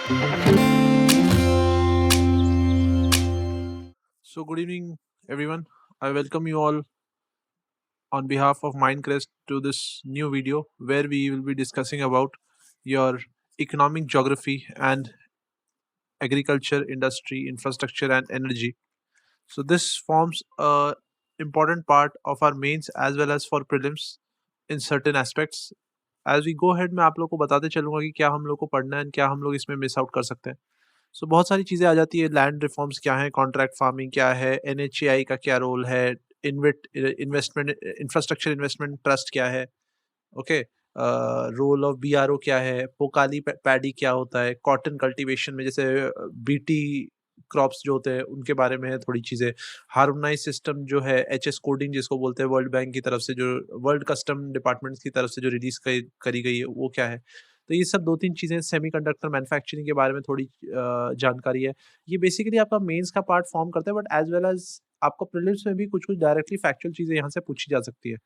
So, good evening, everyone. I welcome you all on behalf of Mindcrest to this new video where we will be discussing about your economic geography and agriculture, industry, infrastructure, and energy. So, this forms a important part of our mains as well as for prelims in certain aspects. As we go ahead, मैं आप लोग को बताते चलूंगा कि क्या हम लोग को पढ़ना है and क्या हम लोग इसमें मिस आउट कर सकते हैं. सो बहुत सारी चीज़ें आ जाती है. लैंड रिफॉर्म्स क्या है, कॉन्ट्रैक्ट फार्मिंग क्या है, एनएचएआई का क्या रोल है, इन्वेस्टमेंट इंफ्रास्ट्रक्चर इन्वेस्टमेंट ट्रस्ट क्या है, ओके, रोल ऑफ बीआरओ क्या है, पोकाली पैडी क्या होता है, कॉटन कल्टीवेशन में जैसे बीटी क्रॉप्स जो होते हैं उनके बारे में है थोड़ी चीज़ें. हार्मोनाइज सिस्टम जो है, एचएस कोडिंग जिसको बोलते हैं, वर्ल्ड बैंक की तरफ से जो वर्ल्ड कस्टम डिपार्टमेंट की तरफ से जो रिलीज करी गई है वो क्या है. तो ये सब 2-3 चीज़ें. सेमीकंडक्टर मैन्युफैक्चरिंग के बारे में थोड़ी जानकारी है. ये बेसिकली आपका मेंस का पार्ट फॉर्म करता है, बट एज़ वेल एज़ आपको प्रीलिम्स में भी कुछ-कुछ डायरेक्टली फैक्चुअल चीज़ें यहाँ से पूछी जा सकती है.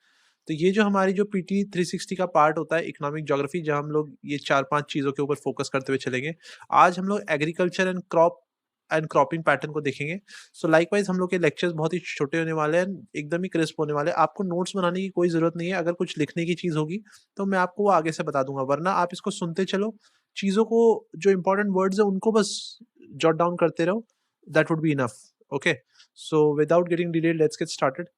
तो ये जो हमारी जो पीटी 360 का पार्ट होता है, इकोनॉमिक ज्योग्राफी, जहाँ हम लोग ये 4-5 चीज़ों के ऊपर फोकस करते हुए चलेंगे. आज हम लोग एग्रीकल्चर एंड क्रॉपिंग पैटर्न को देखेंगे. सो लाइकवाइज़ हम लोग के लेक्चर्स बहुत ही छोटे होने वाले हैं, एकदम ही क्रिस्प होने वाले हैं. आपको नोट्स बनाने की कोई ज़रूरत नहीं है. अगर कुछ लिखने की चीज़ होगी, तो मैं आपको वो आगे से बता दूँगा, वरना आप इसको सुनते चलो. चीज़ों को, जो इम्पोर्टेंट वर्ड्स हैं, उनको बस जॉट डाउन करते रहो. That would be enough. Okay. So without getting delayed, let's get started.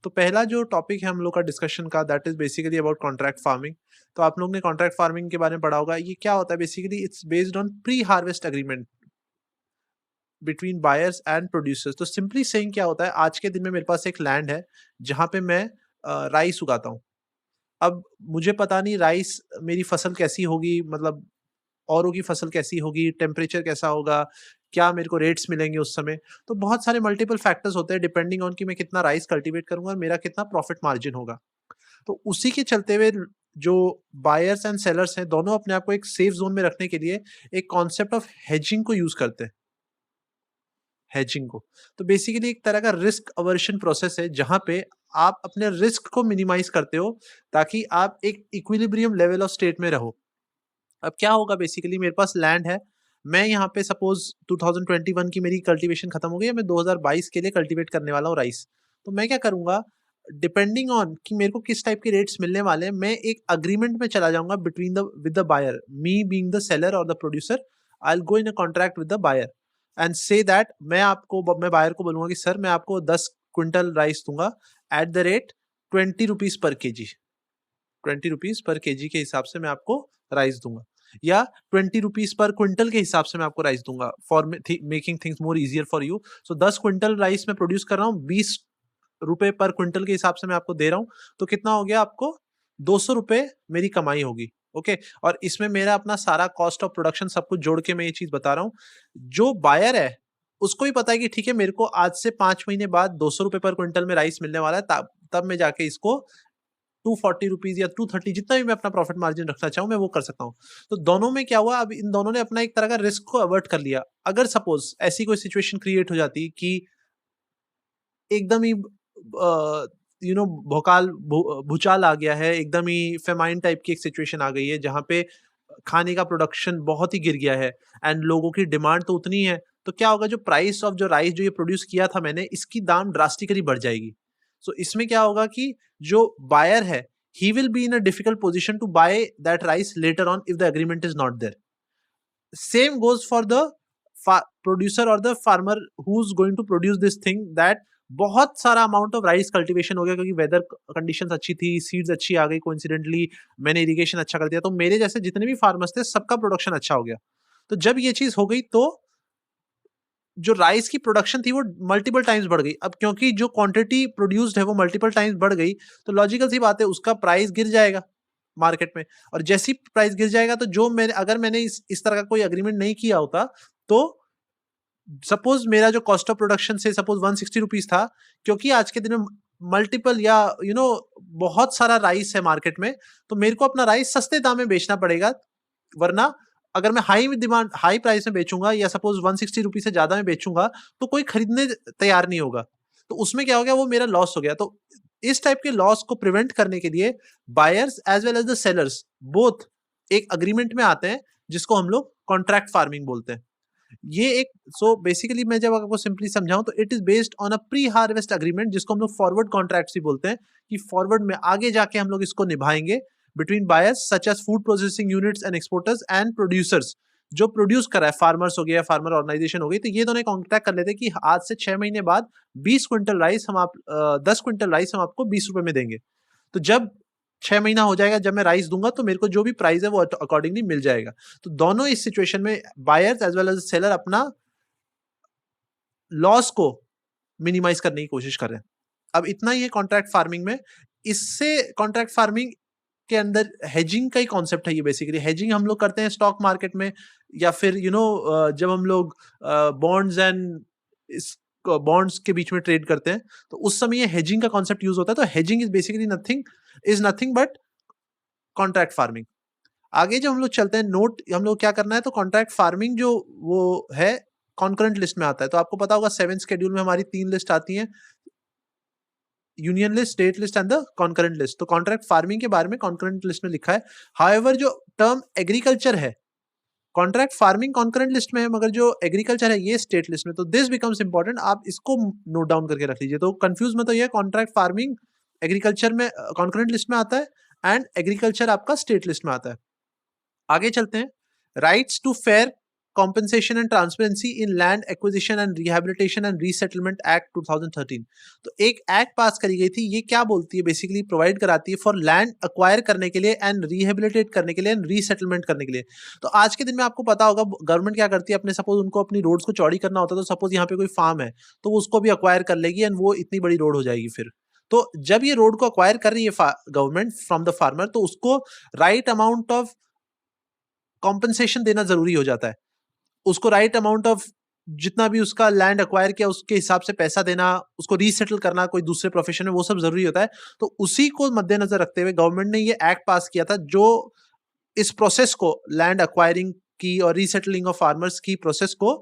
तो पहला जो टॉपिक है हम लोग का डिस्कशन का, that is basically about contract farming. तो आप लोग ने कॉन्ट्रैक्ट फार्मिंग के बारे में पढ़ा होगा. ये क्या होता है basically? It's based on pre harvest agreement between buyers and producers. तो सिंपली सेइंग क्या होता है, आज के दिन में मेरे पास एक लैंड है जहाँ पे मैं राइस उगाता हूँ. अब मुझे पता नहीं राइस मेरी फसल कैसी होगी, मतलब औरों की फसल कैसी होगी, टेम्परेचर कैसा होगा, क्या मेरे को रेट्स मिलेंगे उस समय. तो बहुत सारे मल्टीपल फैक्टर्स होते हैं डिपेंडिंग ऑन कि मैं कितना राइस कल्टीवेट करूंगा और मेरा कितना प्रॉफिट मार्जिन होगा. तो उसी के चलते हुए जो बायर्स एंड सेलर्स हैं, दोनों अपने आप को एक सेफ जोन में रखने के लिए एक कॉन्सेप्ट ऑफ हेजिंग को यूज करते हैं. हेजिंग को, तो बेसिकली एक तरह का रिस्क अवर्शन प्रोसेस है जहां पे आप अपने रिस्क को मिनिमाइज करते हो ताकि आप एक इक्विलिब्रियम लेवल ऑफ स्टेट में रहो. अब क्या होगा, बेसिकली मेरे पास लैंड है. मैं यहाँ पे सपोज 2021 की मेरी कल्टीवेशन खत्म हो गई है, मैं 2022 के लिए कल्टीवेट करने वाला हूँ राइस. तो मैं क्या करूंगा, डिपेंडिंग ऑन कि मेरे को किस टाइप के रेट्स मिलने वाले हैं, मैं एक अग्रीमेंट में चला जाऊंगा between the with the buyer, me being the seller और the producer. I will go in a contract with the buyer and say that मैं बायर को बोलूंगा कि सर मैं आपको 10 क्विंटल राइस दूंगा at the rate 20 rupees per KG. 20 rupees per KG के हिसाब से मैं आपको राइस दूंगा, या 20 रुपीज पर क्विंटल के हिसाब से मैं आपको राइस दूंगा, for making things more easier for you. So 10 quintal rice मैं प्रोड्यूस कर रहा हूँ, 20 रुपए पर क्विंटल के हिसाब से मैं आपको दे रहा हूँ. तो कितना हो गया आपको? 200 रुपए मेरी कमाई होगी. ओके. और इसमें मेरा अपना सारा कॉस्ट ऑफ प्रोडक्शन सब कुछ जोड़ के मैं ये चीज बता रहा हूँ. जो बायर है उसको भी पता है कि ठीक है, मेरे को आज से 5 महीने बाद 200 रुपए पर क्विंटल में राइस मिलने वाला है, तब मैं जाके इसको 240 रुपीज या 230, जितना भी मैं अपना प्रॉफिट मार्जिन रखना चाहूँ मैं वो कर सकता हूँ. तो दोनों में क्या हुआ, अब इन दोनों ने अपना एक तरह का रिस्क को अवर्ट कर लिया. अगर सपोज ऐसी कोई सिचुएशन क्रिएट हो जाती कि एकदम ही भूचाल आ गया है, एकदम ही फेमाइन टाइप की एक सिचुएशन आ गई है जहाँ पे खाने का प्रोडक्शन बहुत ही गिर गया है एंड लोगों की डिमांड तो उतनी है, तो क्या होगा, जो प्राइस ऑफ जो राइस जो ये प्रोड्यूस किया था मैंने, इसकी दाम ड्रास्टिकली बढ़ जाएगी. सो इसमें क्या होगा कि जो बायर है, he will be in a difficult position to buy that rice later on if the agreement is not there. Same goes for the producer और the farmer who is going to produce this thing, that बहुत सारा amount of rice cultivation हो गया क्योंकि weather conditions अच्छी थी, seeds अच्छी आ गई, कोइंसिडेंटली मैंने इरिगेशन अच्छा कर दिया, तो मेरे जैसे जितने भी फार्मर्स थे सबका प्रोडक्शन अच्छा हो गया. तो जब ये चीज हो गई तो जो राइस की प्रोडक्शन थी वो मल्टीपल टाइम्स बढ़ गई. अब क्योंकि जो क्वांटिटी प्रोड्यूस्ड है वो मल्टीपल टाइम्स बढ़ गई, तो लॉजिकल सी बात है उसका प्राइस गिर जाएगा मार्केट में. और जैसी प्राइस गिर जाएगा तो जो मैंने अगर मैंने इस तरह का कोई एग्रीमेंट नहीं किया होता, तो सपोज मेरा जो कॉस्ट ऑफ प्रोडक्शन से सपोज 160 रुपीज था, क्योंकि आज के दिन में मल्टीपल या बहुत सारा राइस है मार्केट में, तो मेरे को अपना राइस सस्ते दाम में बेचना पड़ेगा. वरना अगर मैं हाई प्राइस में बेचूंगा या सपोज 160 रुपीज से ज्यादा में बेचूंगा, तो कोई खरीदने तैयार नहीं होगा. तो उसमें क्या हो गया, वो मेरा लॉस हो गया. तो इस टाइप के लॉस को प्रिवेंट करने के लिए buyers as well as the sellers both एक अग्रीमेंट में आते हैं जिसको हम लोग कॉन्ट्रैक्ट फार्मिंग बोलते हैं। ये एक बेसिकली मैं जब आपको सिंपली समझाऊं तो it is based on a pre harvest agreement, जिसको हम लोग फॉरवर्ड कॉन्ट्रैक्ट्स भी बोलते हैं, कि फॉरवर्ड में आगे जाके हम लोग इसको निभाएंगे between buyers such as food processing units and exporters and producers. जो प्रोड्यूस कर रहा है, फार्मर्स हो गया, फार्मर ऑर्गेनाइजेशन हो गई, तो ये दोनों कॉन्ट्रैक्ट कर लेते हैं कि आज से 6 महीने बाद 20 क्विंटल राइस हम 10 क्विंटल राइस हम आपको 20 रुपए में देंगे। तो जब 6 महीना हो जाएगा, जब मैं राइस दूंगा तो मेरे को जो भी प्राइस है वो अकॉर्डिंगली मिल जाएगा। तो दोनों इस सिचुएशन में buyers as well as seller अपना लॉस को मिनिमाइज करने की कोशिश कर रहे हैं। अब इतना ही है कॉन्ट्रैक्ट फार्मिंग में। इससे कॉन्ट्रैक्ट फार्मिंग के अंदर हेजिंग का ही कॉन्सेप्ट है। ये बेसिकली हेजिंग हम लोग करते हैं स्टॉक मार्केट में, या फिर जब हम लोग बॉन्ड्स एंड बॉन्ड्स के बीच में ट्रेड करते हैं, तो उस समय ये हेजिंग का कॉन्सेप्ट यूज होता है। तो hedging is basically nothing but contract farming. आगे जब हम लोग चलते हैं, नोट हम लोग क्या करना है, तो कॉन्ट्रैक्ट फार्मिंग जो वो है कॉन्करेंट लिस्ट में आता है। तो आपको पता होगा 7th शेड्यूल में हमारी 3 लिस्ट आती हैं, union list, state list and the concurrent list. तो कॉन्ट्रैक्ट फार्मिंग के बारे में कॉन्करेंट लिस्ट में लिखा है। हाउएवर जो टर्म एग्रीकल्चर है, कॉन्ट्रैक्ट फार्मिंग कॉन्करेंट लिस्ट में है, मगर जो एग्रीकल्चर है ये स्टेट लिस्ट में। तो दिस बिकम्स इंपॉर्टेंट, आप इसको नोट डाउन करके रख लीजिए। तो कंफ्यूज मत होइए, कॉन्ट्रैक्ट फार्मिंग एग्रीकल्चर में कॉन्करेंट लिस्ट में आता है एंड एग्रीकल्चर आपका स्टेट लिस्ट में आता है। आगे चलते हैं, rights to fair compensation and transparency in land acquisition and rehabilitation and resettlement act 2013। तो एक एक्ट पास करी गई थी, ये क्या बोलती है, बेसिकली प्रोवाइड कराती है फॉर लैंड अक्वायर करने के लिए एंड रिहेबिलिटेट करने के लिए एंड रीसेटलमेंट करने के लिए। तो आज के दिन में आपको पता होगा गवर्नमेंट क्या करती है, अपने सपोज उनको अपनी रोड्स को चौड़ी करना होता है, तो सपोज यहाँ पे कोई फार्म है तो उसको भी अक्वायर कर लेगी एंड वो इतनी बड़ी रोड हो जाएगी। फिर तो जब ये रोड को अक्वायर कर रही है गवर्नमेंट फ्रॉम द फार्मर, तो उसको राइट अमाउंट ऑफ कॉम्पनसेशन देना जरूरी हो जाता है। उसको राइट अमाउंट ऑफ जितना भी उसका लैंड अक्वायर किया उसके हिसाब से पैसा देना, उसको रीसेटल करना कोई दूसरे प्रोफेशन में, वो सब जरूरी होता है। तो उसी को मद्देनजर रखते हुए गवर्नमेंट ने ये एक्ट पास किया था, जो इस प्रोसेस को, लैंड अक्वायरिंग की और रीसेटलिंग ऑफ फार्मर्स की प्रोसेस को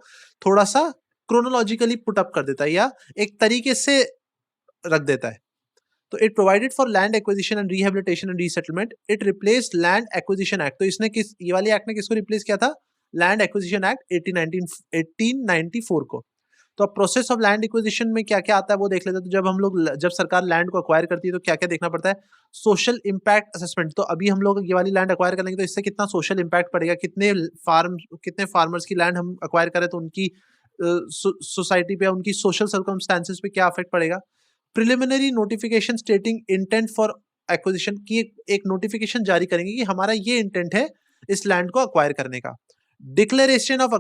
थोड़ा सा क्रोनोलॉजिकली पुट अप कर देता है, या एक तरीके से रख देता है। तो it provided for land acquisition and rehabilitation and resettlement, it replaced land acquisition act. तो इसने ये वाली एक्ट ने किसको रिप्लेस किया था, लैंड एक्विजिशन एक्ट 1894 को। तो अब प्रोसेस ऑफ लैंड एक्विजिशन में क्या क्या आता है वो देख लेते हैं। तो जब सरकार लैंड को अक्वायर करती है तो क्या क्या देखना पड़ता है, सोशल इंपैक्ट असेसमेंट। तो अभी हम लोग ये वाली लैंड अक्वायर करेंगे तो इससे कितना सोशल इंपैक्ट पड़ेगा, कितने फार्मर्स की लैंड हम अक्वायर करें तो उनकी सोसाइटी पे, उनकी सोशल सर्कमस्टांसेस पे क्या अफेक्ट पड़ेगा। Preliminary notification स्टेटिंग intent for acquisition की एक नोटिफिकेशन जारी करेंगे कि हमारा ये इंटेंट है इस लैंड को अक्वायर करने का। डिक्लेरेशन ऑफ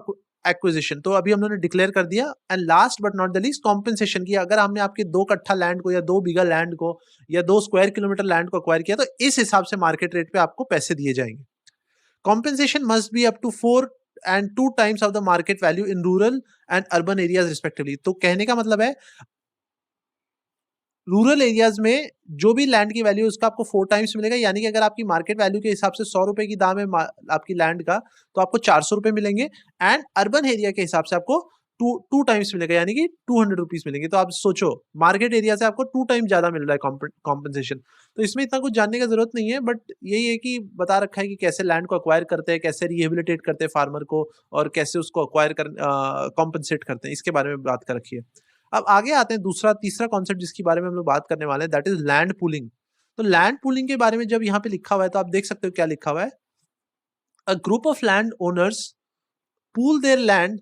एक्विजिशन, तो अभी हम लोगों ने डिक्लेयर कर दिया। And last but not the least, compensation की, अगर हमने आपके 2 कट्ठा लैंड को या 2 बीघा लैंड को या 2 स्क्वायर किलोमीटर लैंड को अक्वायर किया तो इस हिसाब से मार्केट रेट पे आपको पैसे दिए जाएंगे। Compensation must be up to 4 and 2 times of the market value in rural and urban areas respectively। तो कहने का मतलब है रूरल एरियाज में जो भी लैंड की वैल्यू उसका आपको 4 टाइम्स मिलेगा, यानी कि अगर आपकी मार्केट वैल्यू के हिसाब से 100 रुपए की दाम है आपकी लैंड का, तो आपको 400 रुपए मिलेंगे। एंड अर्बन एरिया के हिसाब से आपको टू टाइम्स मिलेगा, यानी कि 200 रुपीज मिलेंगे। तो आप सोचो, मार्केट एरिया से आपको 2 टाइम ज्यादा मिल रहा है कॉम्पेंसेशन। तो इसमें इतना कुछ जानने का जरूरत नहीं है, बट यही है कि बता रखा है कि कैसे लैंड को अक्वायर करते हैं, कैसे रिहेबिलिटेट करते हैं फार्मर को, और कैसे उसको अक्वायर कर कॉम्पेंसेट करते हैं, इसके बारे में बात कर रखी है। अब आगे आते हैं तीसरा कॉन्सेप्ट जिसके बारे में हम लोग बात करने वाले हैं, दैट इज लैंड पूलिंग। तो लैंड पूलिंग के बारे में जब यहाँ पे लिखा हुआ है तो आप देख सकते हो क्या लिखा हुआ है, a group of landowners pool their land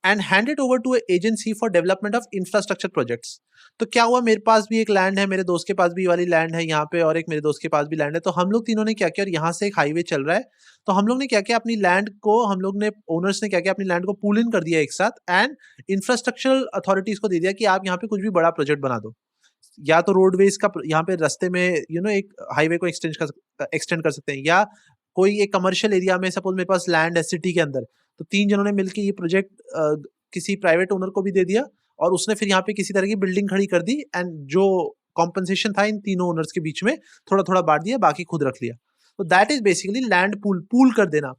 and hand it over to agency for development of infrastructure projects. तो क्या हुआ, मेरे पास भी एक लैंड है, मेरे दोस्त के पास भी वाली लैंड है यहाँ पे, और एक मेरे दोस्त के पास भी लैंड है। तो हम लोग तीनों ने क्या किया, और यहाँ से एक हाईवे चल रहा है, तो हम लोग ने क्या किया, अपनी लैंड को, हम लोग ने ओनर्स ने क्या किया, अपनी लैंड को पूल इन कर दिया एक साथ, एंड इंफ्रास्ट्रक्चरल अथॉरिटीज को दे दिया कि आप यहाँ पे कुछ भी बड़ा प्रोजेक्ट बना दो। या तो रोडवेज का यहाँ पे रास्ते में एक हाईवे को एक्सटेंड कर सकते हैं, या कोई एक कमर्शियल एरिया में, सपोज मेरे पास लैंड है सिटी के अंदर, तो 3 जनों ने मिलकर ये प्रोजेक्ट किसी प्राइवेट ओनर को भी दे दिया, और उसने फिर यहाँ पे किसी तरह की बिल्डिंग खड़ी कर दी, एंड जो कॉम्पनसेशन था इन तीनों ओनर्स के बीच में थोड़ा थोड़ा बांट दिया, बाकी खुद रख लिया। तो that is basically land pool कर देना।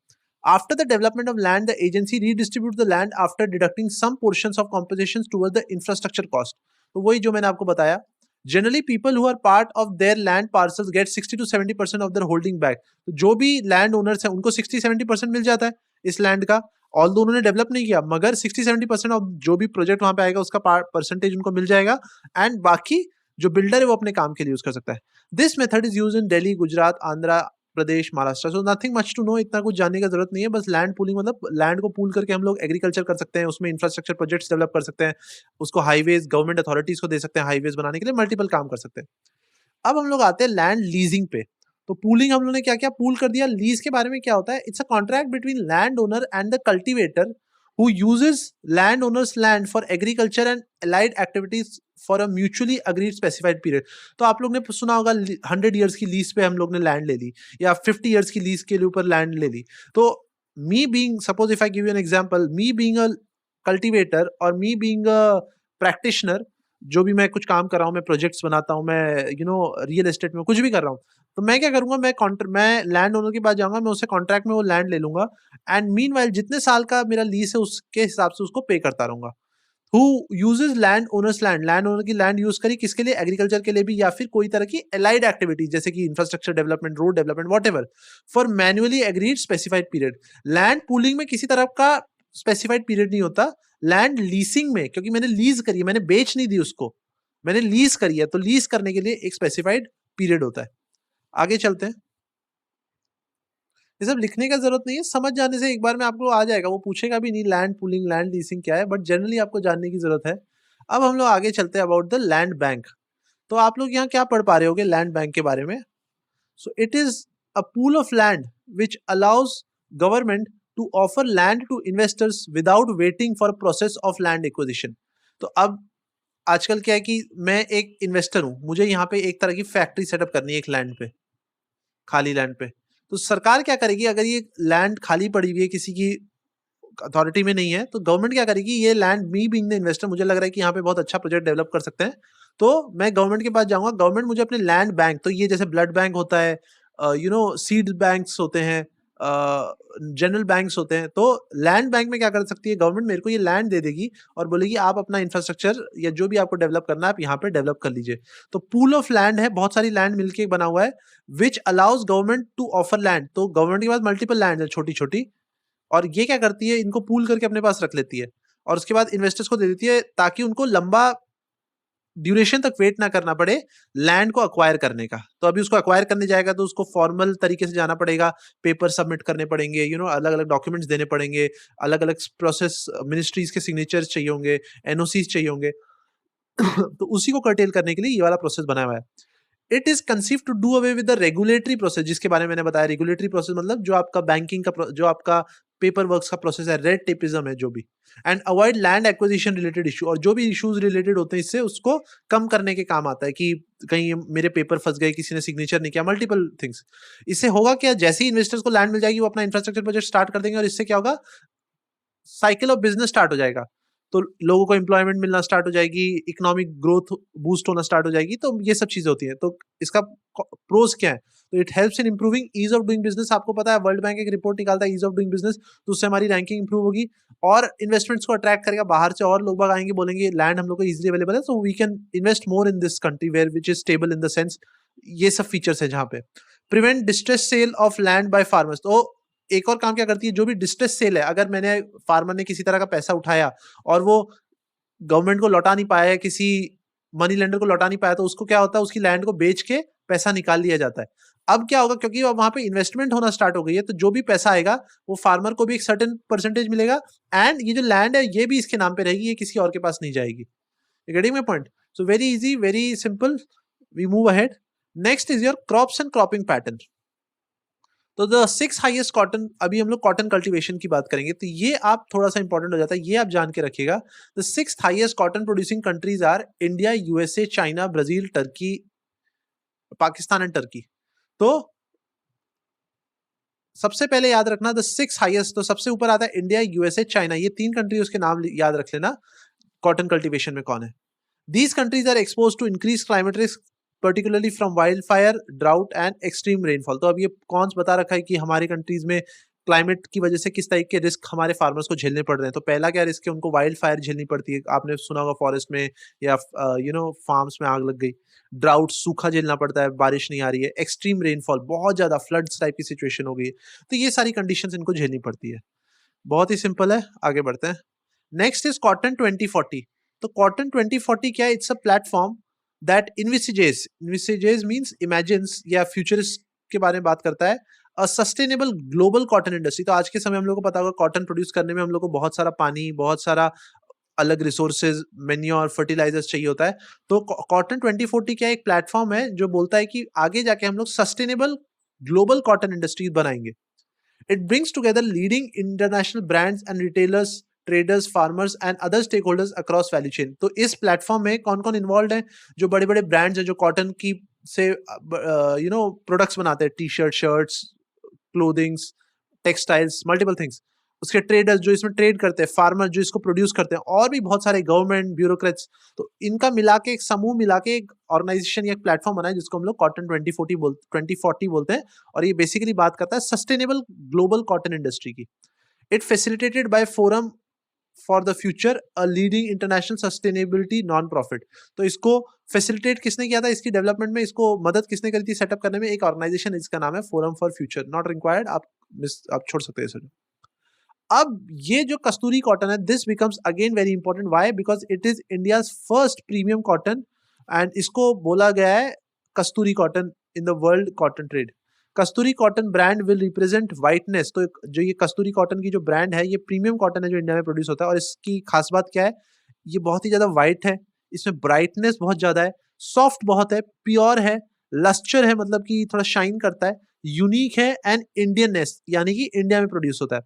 After the development of land, the agency redistribute the land after deducting some portions of compensation toward the infrastructure cost. तो वही जो मैंने आपको बताया generally people who are part of their land parcels get 60 to 70% of their holding back. तो जो भी land owners है उनको 60-70% मिल जाता है इस लैंड का, ऑल्दो उन्होंने डेवलप नहीं किया, मगर 60-70% ऑफ जो भी प्रोजेक्ट वहां पे आएगा उसका परसेंटेज उनको मिल जाएगा, एंड बाकी जो बिल्डर है वो अपने काम के लिए यूज कर सकता है। This method is use in Delhi, Gujarat, Andhra Pradesh, Maharashtra. So nothing much to know, इतना कुछ जानने की जरूरत नहीं है। बस लैंड पूलिंग मतलब लैंड को पूल करके हम लोग एग्रीकल्चर कर सकते हैं, उसमें इंफ्रास्ट्रक्चर प्रोजेक्ट्स डेवलप कर सकते हैं, उसको हाईवेज गवर्नमेंट अथॉरिटीज को दे सकते हैं हाईवेज बनाने के लिए, मल्टीपल काम कर सकते हैं। अब हम लोग आते हैं लैंड लीजिंग पे। तो पूलिंग हम लोगों ने क्या क्या पूल कर दिया। लीज के बारे में क्या होता है, it's a contract between land owner and the cultivator who uses landowner's land for agriculture and allied activities for a mutually agreed specified period। तो आप लोग ने सुना होगा 100 years की लीज पे हम लोग ने लैंड ले ली, या 50 years की लीज के ऊपर लैंड ले ली। तो me being, suppose if I give you an example, me being a cultivator और मी बीइंग अ प्रैक्टिशनर, जो भी मैं कुछ काम कर रहा हूँ, मैं प्रोजेक्ट्स बनाता हूँ, मैं रियल एस्टेट में कुछ भी कर रहा हूँ, तो मैं क्या करूंगा, मैं लैंड ओनर के पास जाऊंगा, मैं उससे कॉन्ट्रैक्ट में वो लैंड ले लूंगा, एंड मीनवाइल जितने साल का मेरा लीज है उसके हिसाब से उसको पे करता रहूंगा। Who uses land owners land, land owner की लैंड यूज करी किसके लिए, एग्रीकल्चर के लिए भी, या फिर कोई तरह की एलाइड एक्टिविटीज जैसे कि infrastructure development, road development, whatever, for manually agreed specified period. Land pooling में किसी तरह का स्पेसिफाइड पीरियड नहीं होता। लैंड लीसिंग में, क्योंकि मैंने लीज करी है, मैंने बेच नहीं दी उसको, मैंने लीज करी है, तो लीज करने के लिए एक स्पेसिफाइड पीरियड होता है। आगे चलते हैं। ये सब लिखने का जरूरत नहीं है, समझ जाने से एक बार में आपको आ जाएगा, वो पूछेगा भी नहीं लैंड पूलिंग लैंड लीसिंग क्या है, बट जनरली आपको जानने की जरूरत है। अब हम लोग आगे चलते हैं अबाउट द लैंड बैंक। तो आप लोग यहाँ क्या पढ़ पा रहे होगे लैंड बैंक के बारे में। So it is a pool of land which allows government to offer land to investors without waiting for process of land acquisition. तो अब आजकल क्या है कि मैं एक इन्वेस्टर हूं, मुझे यहाँ पे एक तरह की फैक्ट्री सेटअप करनी है एक लैंड पे, खाली लैंड पे। तो सरकार क्या करेगी, अगर ये लैंड खाली पड़ी हुई है, किसी की अथॉरिटी में नहीं है, तो गवर्नमेंट क्या करेगी, ये land, me being the investor, मुझे लग रहा है कि यहाँ पे बहुत अच्छा प्रोजेक्ट डेवलप कर सकते हैं, तो मैं गवर्नमेंट के पास जाऊंगा, गवर्नमेंट मुझे अपने लैंड बैंक, तो ये जैसे ब्लड बैंक होता है, सीड बैंक्स होते हैं, जनरल बैंक्स होते हैं, तो लैंड बैंक में क्या कर सकती है गवर्नमेंट, मेरे को ये लैंड दे देगी और बोलेगी आप अपना इंफ्रास्ट्रक्चर या जो भी आपको डेवलप करना है आप यहाँ पे डेवलप कर लीजिए। तो पूल ऑफ लैंड है, बहुत सारी लैंड मिलके बना हुआ है, which allows government to offer land. तो गवर्नमेंट के पास मल्टीपल लैंड है छोटी छोटी, और ये क्या करती है, इनको पूल करके अपने पास रख लेती है, और उसके बाद इन्वेस्टर्स को दे देती है, ताकि उनको लंबा ड्यूरेशन तक वेट ना करना पड़े लैंड को अक्वायर करने का। तो अभी उसको अक्वायर करने जाएगा तो उसको फॉर्मल तरीके से जाना पड़ेगा, पेपर सबमिट करने पड़ेंगे, अलग अलग डॉक्यूमेंट्स देने पड़ेंगे, अलग अलग प्रोसेस, मिनिस्ट्रीज के सिग्नेचर्स चाहिए होंगे, एनओसीज चाहिए होंगे। तो उसी को कर्टेल करने के लिए ये वाला प्रोसेस बनाया हुआ है। It is conceive to do away with the regulatory process, जिसके बारे में मैंने बताया। रेगुलेटरी प्रोसेस मतलब जो आपका बैंकिंग का, जो आपका पेपर वर्क का प्रोसेस है, रेड टेपिज्म है जो भी, and avoid land acquisition related issue, और जो भी इश्यूज रिलेटेड होते हैं इससे उसको कम करने के काम आता है, कि कहीं मेरे पेपर फंस गए, किसी ने सिग्नेचर नहीं किया, मल्टीपल थिंग्स। इससे होगा क्या, जैसे ही इन्वेस्टर्स को लैंड मिल जाएगी वो अपना इंफ्रास्ट्रक्चर प्रोजेक्ट स्टार्ट कर देंगे, और इससे क्या होगा, साइकिल ऑफ बिजनेस स्टार्ट हो जाएगा, तो लोगों को एम्प्लॉयमेंट मिलना स्टार्ट हो जाएगी, इकोनॉमिक ग्रोथ बूस्ट होना स्टार्ट हो जाएगी। तो ये सब चीजें होती हैं। तो इसका प्रोज क्या है, तो it helps in improving ease of doing business. आपको पता है वर्ल्ड बैंक एक रिपोर्ट निकालता है ईज ऑफ डूइंग बिजनेस, तो उससे हमारी रैंकिंग इंप्रूव होगी, और इन्वेस्टमेंट्स को अट्रैक्ट करेगा, बाहर से और लोग बाग आएंगे, बोलेंगे लैंड हम लोग को इजीली अवेलेबल है, so we can invest more in this country where which is stable in the sense. ये सब फीचर्स है जहां पे। Prevent distress sale of land by farmers. तो एक और काम क्या करती है, जो भी डिस्ट्रेस सेल है, अगर मैंने फार्मर ने किसी तरह का पैसा उठाया और वो गवर्नमेंट को लौटा नहीं पाया, किसी मनी लेंडर को लौटा नहीं पाया, तो उसको क्या होता है, उसकी लैंड को बेच के पैसा निकाल लिया जाता है। अब क्या होगा, क्योंकि अब वहां पे इन्वेस्टमेंट होना स्टार्ट हो गई है, तो जो भी पैसा आएगा वो फार्मर को भी एक सर्टेन परसेंटेज मिलेगा, एंड ये जो लैंड है ये भी इसके नाम पे रहेगी, ये किसी और के पास नहीं जाएगी। Getting my point? So very easy, very simple, we move ahead. Next is your crops and cropping pattern. तो द 6 हाईएस्ट कॉटन, अभी हम लोग कॉटन कल्टीवेशन की बात करेंगे, तो ये आप थोड़ा सा इंपॉर्टेंट हो जाता है, ये आप जान के रखिएगा। The 6 highest cotton producing countries R India, USA, China, Brazil, Turkey, Pakistan and Turkey. तो सबसे पहले याद रखना द 6 हाईएस्ट, तो सबसे ऊपर आता है इंडिया, यूएसए, चाइना, ये 3 कंट्री, उसके नाम याद रख लेना कॉटन कल्टीवेशन में कौन है। These countries are exposed to increased climate risk, particularly from wildfire, drought and extreme rainfall। तो अब ये कौन बता रखा है कि हमारी कंट्रीज में क्लाइमेट की वजह से किस टाइप के रिस्क हमारे फार्मर्स को झेलने पड़ रहे हैं। तो पहला क्या रिस्क है, उनको वाइल्ड फायर झेलनी पड़ती है, आपने सुना होगा फॉरेस्ट में या फार्म्स में आग लग गई। ड्राउट, सूखा झेलना पड़ता है, बारिश नहीं आ रही है, एक्सट्रीम रेनफॉल, बहुत ज्यादा फ्लड्स टाइप की सिचुएशन हो गई है। तो ये सारी कंडीशंस इनको झेलनी पड़ती है। बहुत ही सिंपल है, आगे बढ़ते हैं। Next is cotton 2040। तो कॉटन 2040 क्या है? It's a platform that envisages means imagines या फ्यूचर्स के बारे में बात करता है, a sustainable global cotton industry. तो आज के समय हम लोग को पता होगा कॉटन प्रोड्यूस करने में हम लोग को बहुत सारा पानी, बहुत सारा अलग रिसोर्सेज, मैन्योर, फर्टिलाइजर्स चाहिए होता है। तो कॉटन 2040 क्या एक प्लेटफॉर्म है जो बोलता है कि आगे जाके हम लोग सस्टेनेबल ग्लोबल कॉटन इंडस्ट्रीज बनाएंगे। It brings together leading international brands and retailers, traders, farmers and other stakeholders across value chain। तो इस प्लेटफॉर्म में कौन कौन इन्वॉल्व है? जो बड़े बड़े ब्रांड्स हैं जो कॉटन की से प्रोडक्ट्स बनाते हैं, T shirt, shirts, clothings, textiles, multiple things. उसके ट्रेडर्स जो इसमें ट्रेड करते हैं, फार्मर जो इसको प्रोड्यूस करते हैं, और भी बहुत सारे गवर्नमेंट ब्यूरोक्रेट्स। तो इनका मिला के एक समूह मिला के एक ऑर्गेनाइजेशन या एक प्लेटफॉर्म बना है जिसको हम लोग कॉटन 2040 बोलते हैं। और ये बेसिकली बात करता है सस्टेनेबल ग्लोबल कॉटन इंडस्ट्री की। It facilitated bye forum for the future, a leading international sustainability non profit. तो इसको फैसिलिटेट किसने किया था? इसकी डेवलपमेंट में इसको मदद किसने करी थी सेटअप करने में? एक ऑर्गेनाइजेशन, इसका नाम है forum for future. Not required, आप छोड़ सकते हैं इसे। अब ये जो कस्तूरी कॉटन है, this becomes again very important. Why? Because it is India's first premium cotton and इसको बोला गया है Kasturi cotton in the world cotton trade. Kasturi cotton brand will represent whiteness. तो जो ये कस्तूरी कॉटन की जो ब्रांड है, ये प्रीमियम कॉटन है जो इंडिया में प्रोड्यूस होता है। और इसकी खास बात क्या है? ये बहुत ही ज्यादा वाइट है, इसमें ब्राइटनेस बहुत ज्यादा है, सॉफ्ट बहुत है, प्योर है, लस्चर है, मतलब कि थोड़ा शाइन करता है, यूनिक है, एंड इंडियननेस यानी कि इंडिया में प्रोड्यूस होता है।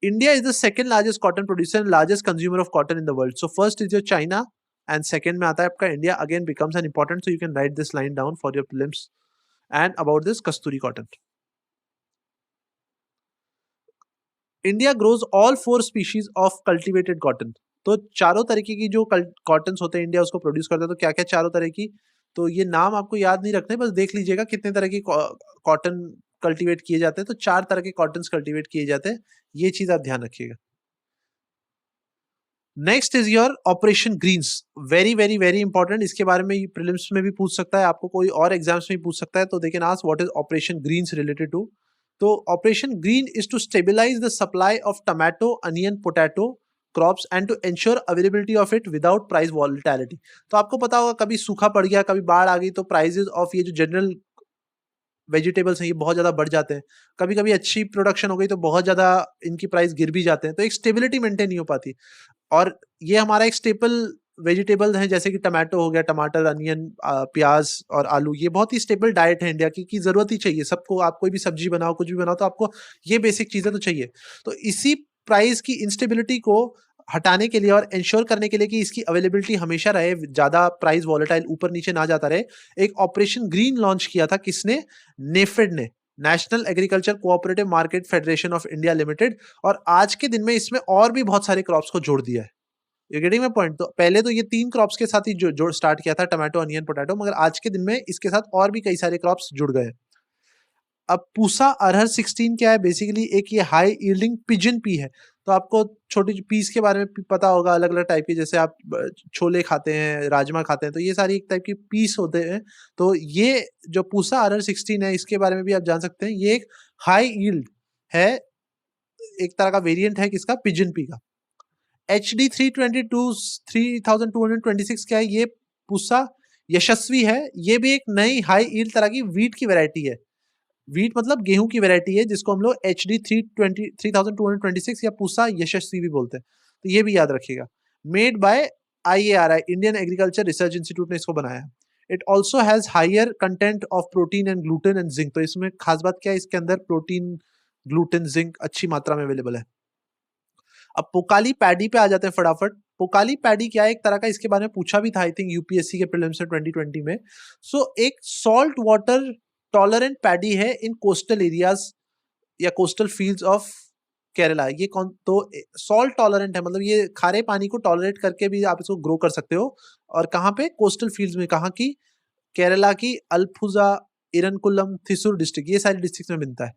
India is the second largest cotton producer and largest consumer of cotton in the world. So first is your China and second में आता है आपका India, again becomes an important, so you can write this line down for your prelims and about this Kasturi cotton. India grows all 4 species of cultivated cotton. तो चारों तरीके की जो cottons होते हैं इंडिया उसको प्रोड्यूस करता है। तो क्या क्या चारों तरह की? तो ये नाम आपको याद नहीं रखने, बस देख लीजिएगा कितने तरह की कॉटन कल्टीवेट किए जाते हैं। तो 4 तरह के कॉटन्स कल्टीवेट किए जाते हैं, ये चीज आप ध्यान रखिएगा। Next is your operation greens. Very very very important. इसके बारे में प्रीलिम्स में भी पूछ सकता है, आपको कोई और एग्जाम्स में भी पूछ सकता है। तो they can ask what is operation greens related to. तो operation green is to stabilise the supply of tomato, onion, potato crops and to ensure availability of it without price volatility. तो आपको पता होगा कभी सूखा पड़ गया, कभी बाढ़ आ गई, तो प्राइसेस ऑफ ये जो जनरल वेजिटेबल्स हैं ये बहुत ज्यादा बढ़ जाते हैं। कभी कभी अच्छी प्रोडक्शन हो गई तो बहुत ज्यादा इनकी प्राइस गिर भी जाते हैं। तो एक स्टेबिलिटी मेंटेन नहीं हो पाती। और ये हमारा एक स्टेपल वेजिटेबल है, जैसे कि टमाटो हो गया, टमाटर, अनियन, प्याज और आलू, ये बहुत ही स्टेबल डाइट है इंडिया की जरूरत ही चाहिए सबको। आप कोई भी सब्जी बनाओ, कुछ भी बनाओ, तो आपको ये बेसिक चीजें तो चाहिए। तो इसी प्राइस की इंस्टेबिलिटी को हटाने के लिए और इंश्योर करने के लिए कि इसकी अवेलेबिलिटी हमेशा रहे, ज्यादा प्राइस वॉलेटाइल ऊपर नीचे ना जाता रहे, एक ऑपरेशन ग्रीन लॉन्च किया था। किसने? नेफेड ने, national agriculture cooperative market federation of India limited. और आज के दिन में इसमें और भी बहुत सारे क्रॉप्स को जोड़ दिया है। You getting my point? तो पहले तो ये 3 क्रॉप्स के साथ ही जोड़ स्टार्ट किया था, टमाटो, अनियन, पोटैटो, मगर आज के दिन में इसके साथ और भी कई सारे क्रॉप्स जुड़ गए। अब पूसा अरहर 16 क्या है? बेसिकली एक ये हाई यील्डिंग पिजन पी है। तो आपको छोटी पीस के बारे में पता होगा, अलग अलग टाइप के, जैसे आप छोले खाते हैं, राजमा खाते हैं, तो ये सारी एक टाइप की पीस होते हैं। तो ये जो पूसा अरहर 16 है, इसके बारे में भी आप जान सकते हैं। ये एक हाई यील्ड है, एक तरह का वेरिएंट है किसका? पिजन पी का। HD 3226 क्या है? ये पूसा यशस्वी है। ये भी एक नई हाई यील्ड तरह की वीट की वैरायटी है। वीट मतलब गेहूं की वैरायटी है, जिसको हम लोग HD 3226 या पूसा यशस्वी भी बोलते हैं। तो ये भी याद रखिएगा। Made by IARI, Indian agriculture research institute ने इसको बनाया है। It also has higher content of protein and gluten and zinc. तो इसमें खास बात क्या है? इसके अंदर प्रोटीन, ग्लूटेन, जिंक अच्छी मात्रा में अवेलेबल है। अब पोकाली पैडी पे आ जाते हैं फटाफट। पोकाली पैडी क्या है? एक तरह का, इसके बारे में पूछा भी था आई थिंक यूपीएससी के प्रीलिम्स में 2020 में। सो एक सॉल्ट वाटर टॉलरेंट पैडी है इन कोस्टल एरियाज या कोस्टल फील्ड्स ऑफ केरला। ये कौन? तो सॉल्ट टॉलरेंट है, मतलब ये खारे पानी को टॉलरेट करके भी आप इसको ग्रो कर सकते हो। और कहाँ पे? कोस्टल फील्ड्स में। कहाँ की? केरला की अल्पुजा, इरनकुलम, थिसुर डिस्ट्रिक्ट, ये सारी डिस्ट्रिक्ट में मिलता है।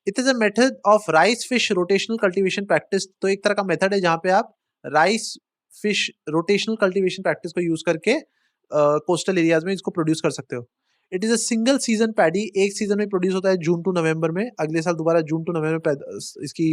It is a method of rice fish rotational cultivation practice. तो एक तरह का मेथड है जहां पे आप rice fish rotational cultivation practice को यूज करके कोस्टल एरियाज में इसको प्रोड्यूस कर सकते हो। It is a single season paddy, एक सीजन में प्रोड्यूस होता है जून टू नवंबर में, अगले साल दोबारा जून टू नवंबर में इसकी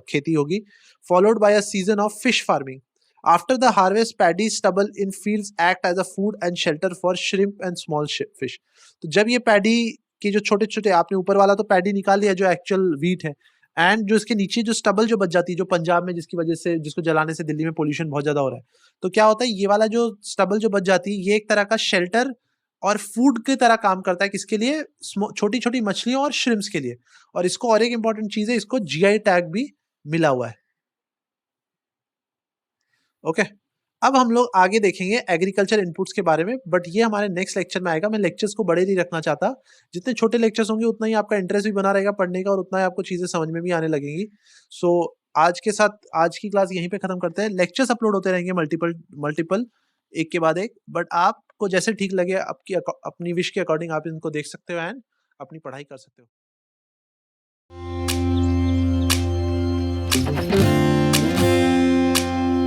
खेती होगी, followed by a season of fish farming. After the harvest paddy stubble in fields act as a food and shelter for shrimp and small fish. तो जब ये पैडी कि जो छोटे छोटे, आपने ऊपर वाला तो पैडी निकाल लिया जो एक्चुअल व्हीट है, एंड जो इसके नीचे जो स्टबल जो बच जाती है जो पंजाब में, जिसकी वजह से जिसको जलाने से दिल्ली में पोल्यूशन बहुत ज्यादा हो रहा है, तो क्या होता है ये वाला जो स्टबल जो बच जाती है ये एक तरह का शेल्टर और फूड की तरह काम करता है, किसके लिए? छोटी छोटी मछलियों और श्रिम्स के लिए। और इसको और एक इंपॉर्टेंट चीज है, इसको जीआई टैग भी मिला हुआ है। ओके, अब हम लोग आगे देखेंगे एग्रीकल्चर इनपुट्स के बारे में, बट ये हमारे नेक्स्ट लेक्चर में आएगा। मैं लेक्चर्स को बड़े नहीं रखना चाहता, जितने छोटे लेक्चर्स होंगे उतना ही आपका इंटरेस्ट भी बना रहेगा पढ़ने का और उतना ही आपको चीजें समझ में भी आने लगेंगी। सो आज के साथ आज की क्लास यहीं पे खत्म करते हैं। लेक्चर्स अपलोड होते रहेंगे मल्टीपल मल्टीपल, एक के बाद एक, बट आपको जैसे ठीक लगे आपकी अपनी विश के अकॉर्डिंग आप इनको देख सकते हो एंड अपनी पढ़ाई कर सकते हो।